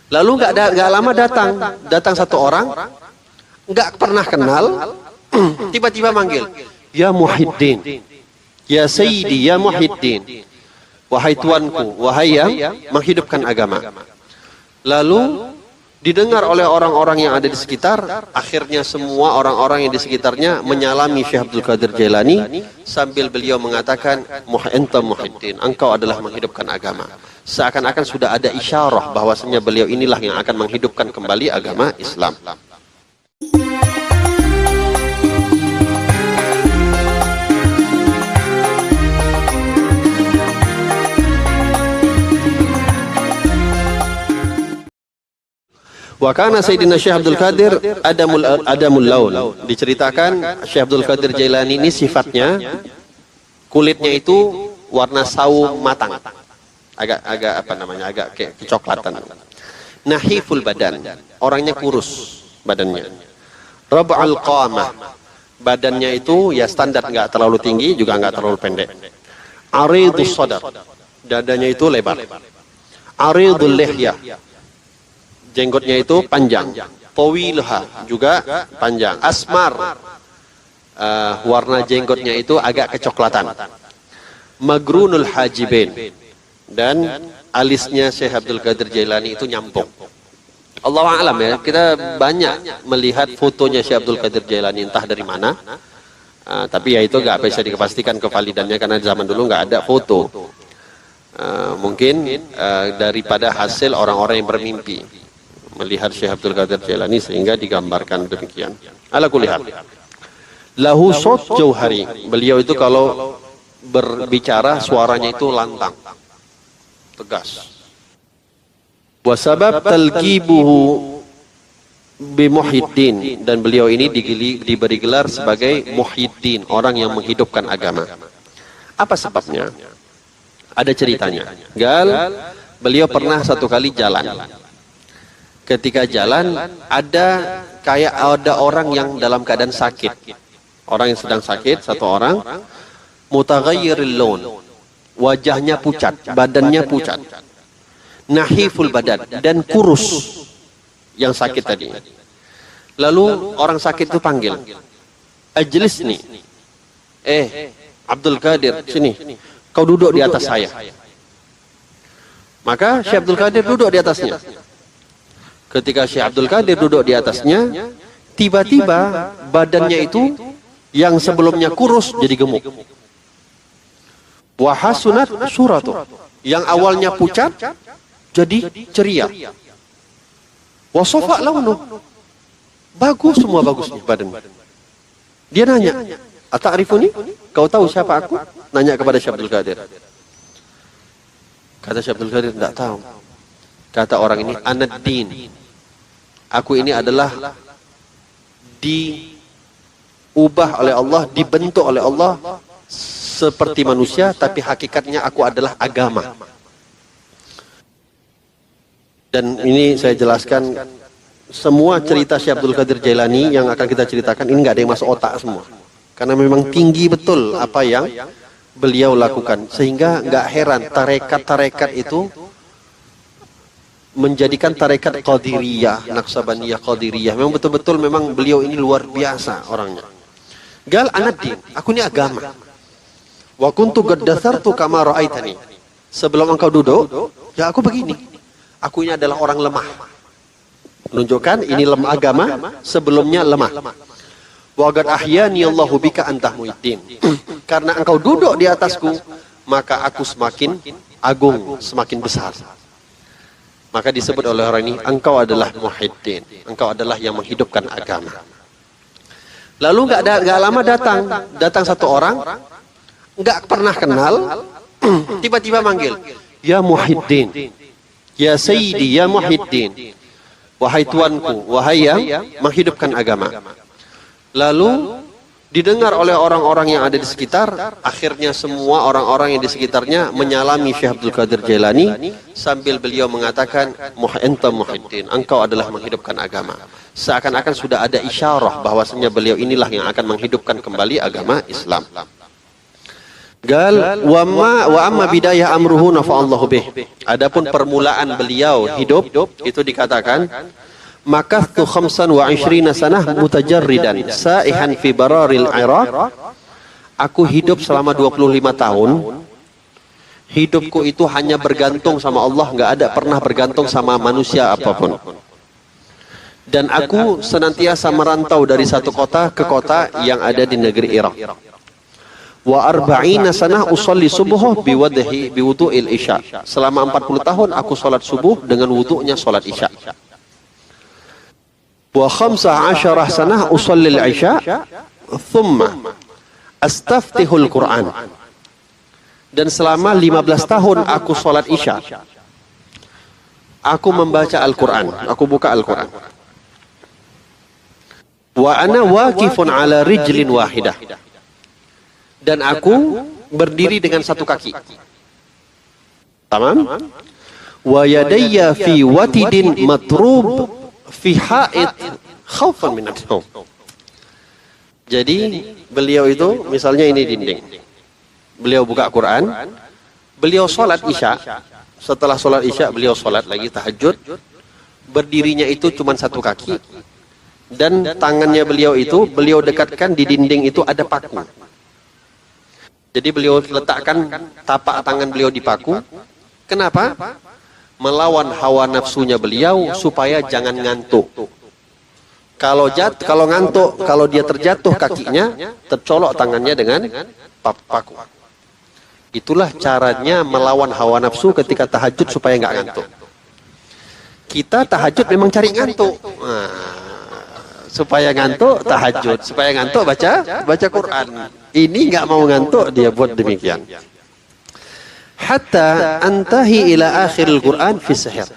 Lalu nggak lama datang satu orang, nggak pernah kenal, tiba-tiba manggil, ya Muhyiddin, ya Sayyidi, ya Muhyiddin, wahai tuanku, wahai yang menghidupkan agama. Lalu didengar oleh orang-orang yang ada di sekitar. Akhirnya semua orang-orang yang di sekitarnya menyalami Syekh Abdul Qadir Jailani sambil beliau mengatakan, anta Muhyiddin, engkau adalah menghidupkan agama. Seakan-akan sudah ada isyarah bahwasanya beliau inilah yang akan menghidupkan kembali agama Islam. Wa kana Sayyidina Syekh Abdul Qadir adamul laun. Diceritakan Syekh Abdul Qadir Jailani ini sifatnya kulitnya itu warna sawo matang. Agak kayak kecoklatan. Nahiful badan, orangnya kurus badannya. Rab'al qamah, badannya itu ya standar, enggak terlalu tinggi juga enggak terlalu pendek. Aridus sadar, dadanya itu lebar. Aridul lihyah, jenggotnya itu panjang. Tawilha, juga panjang. Asmar, warna jenggotnya itu agak kecoklatan. Magrunul hajibain, dan alisnya Syekh Abdul Qadir Jailani itu nyampung. Allahu a'lam ya, kita banyak melihat fotonya Syekh Abdul Qadir Jailani entah dari mana. Tapi ya itu nggak bisa dipastikan kevalidannya karena zaman dulu nggak ada foto. Mungkin daripada hasil orang-orang yang bermimpi melihat Syekh Abdul Qadir Jailani sehingga digambarkan demikian. Ala kulli hal. Lahu sawt jauhari. Beliau itu kalau berbicara suaranya itu lantang, tegas. Wa sabab talqibuhu bi Muhyiddin, dan beliau ini diberi gelar sebagai Muhyiddin, orang yang menghidupkan agama. Apa sebabnya? Ada ceritanya. Beliau pernah satu kali jalan. Ketika jalan ada orang yang dalam keadaan sakit. Orang yang sedang sakit, satu orang, mutaghayyiril laun, wajahnya pucat, badannya pucat. Nahiful badan, dan kurus yang sakit tadi. Lalu orang sakit itu panggil, ajlisni, Abdul Qadir, sini, kau duduk di atas saya. Maka Syekh Abdul Qadir duduk di atasnya. Ketika Syekh Abdul Qadir duduk di atasnya, tiba-tiba badannya itu yang sebelumnya kurus jadi gemuk. Wa hasunat suratu, yang awalnya pucat jadi ceria. Wa safa launu, bagus, semua bagusnya badan. Dia nanya, "Ata'rifuni? Kau tahu siapa aku?" Nanya kepada Syekh Abdul Qadir. Kata Syekh Abdul Qadir, "Tidak tahu." Kata orang ini, "Anad-din. Aku ini adalah diubah oleh Allah, dibentuk oleh Allah seperti manusia, tapi hakikatnya aku adalah agama." Dan ini saya jelaskan, semua cerita Syekh Abdul Qadir Jailani yang akan kita ceritakan ini nggak ada yang masuk otak semua, karena memang tinggi betul apa yang beliau lakukan, sehingga nggak heran tarekat-tarekat itu menjadikan tarekat Qadiriyah, Naqsabaniyah, Qadiriyah. Memang betul-betul memang beliau ini luar biasa orangnya. Anad-din, aku ini agama. Wa kuntu qad dasartu kama ra'aitani. Sebelum engkau duduk, ya aku begini. Aku ini adalah orang lemah. Menunjukkan ini lemah agama, sebelumnya lemah. Wa qad ahyani Allahu bika anta Muhyiddin. Karena engkau duduk di atasku, maka aku semakin agung, semakin besar. Maka disebut oleh orang ini, engkau adalah Muhyiddin, engkau adalah yang menghidupkan agama. Lalu nggak lama datang satu orang, nggak pernah kenal, tiba-tiba manggil, ya Muhyiddin, ya Sayyidi, ya Muhyiddin, wahai tuanku, wahai yang menghidupkan agama. Lalu didengar oleh orang-orang yang ada di sekitar. Akhirnya semua orang-orang yang di sekitarnya menyalami Syekh Abdul Qadir Jailani sambil beliau mengatakan, anta Muhyiddin, engkau adalah menghidupkan agama. Seakan-akan sudah ada isyarah bahwasanya beliau inilah yang akan menghidupkan kembali agama Islam. Gal wa amma bidayah amruhu nafa'allahu bih. Adapun permulaan beliau hidup itu dikatakan makathu 25 sanah mutajarridan sa'ihan fi bararil Iraq. Aku hidup selama 25 tahun. Hidupku itu hanya bergantung sama Allah, nggak ada pernah bergantung sama manusia apapun. Dan aku senantiasa merantau dari satu kota ke kota yang ada di negeri Irak. Wa arba'ina sanah usolli subuh biwudu'il isya. Selama 40 tahun aku salat subuh dengan wudu'nya salat isya. Wa 15 sanah usolli isya thumma astaftihul Quran. Dan selama 15 tahun aku salat isya. Aku membaca Al-Quran, aku buka Al-Quran. Wa ana waqifun ala rijlin wahidah. Dan aku berdiri dengan satu kaki. Tamam? Wa yadayya fi watidin matrub fi ha'id khaufan min an-nawm. Jadi beliau itu misalnya ini dinding. Beliau buka Quran, beliau sholat isya. Setelah sholat isya beliau sholat lagi tahajud. Berdirinya itu cuma satu kaki. Dan tangannya beliau itu beliau dekatkan di dinding itu ada paku. Jadi beliau letakkan tapak tangan beliau di paku. Kenapa? Melawan hawa nafsunya beliau supaya jangan ngantuk. Kalau ngantuk, kalau dia terjatuh kakinya, tercolok tangannya dengan paku. Itulah caranya melawan hawa nafsu ketika tahajud supaya nggak ngantuk. Kita tahajud memang cari ngantuk. Supaya ngantuk tahajud, supaya ngantuk baca Quran. Ini nggak mau ngantuk, dia buat demikian. Hatta antahi ila akhiril Quran fi sahir.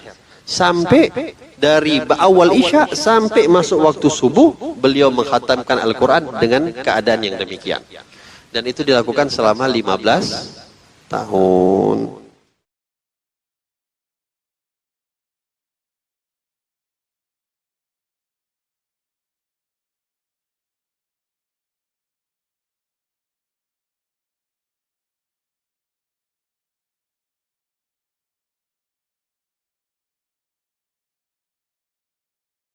Sampai dari awal isya sampai masuk waktu subuh, beliau menghatamkan Al-Quran dengan keadaan yang demikian. Dan itu dilakukan selama 15 tahun.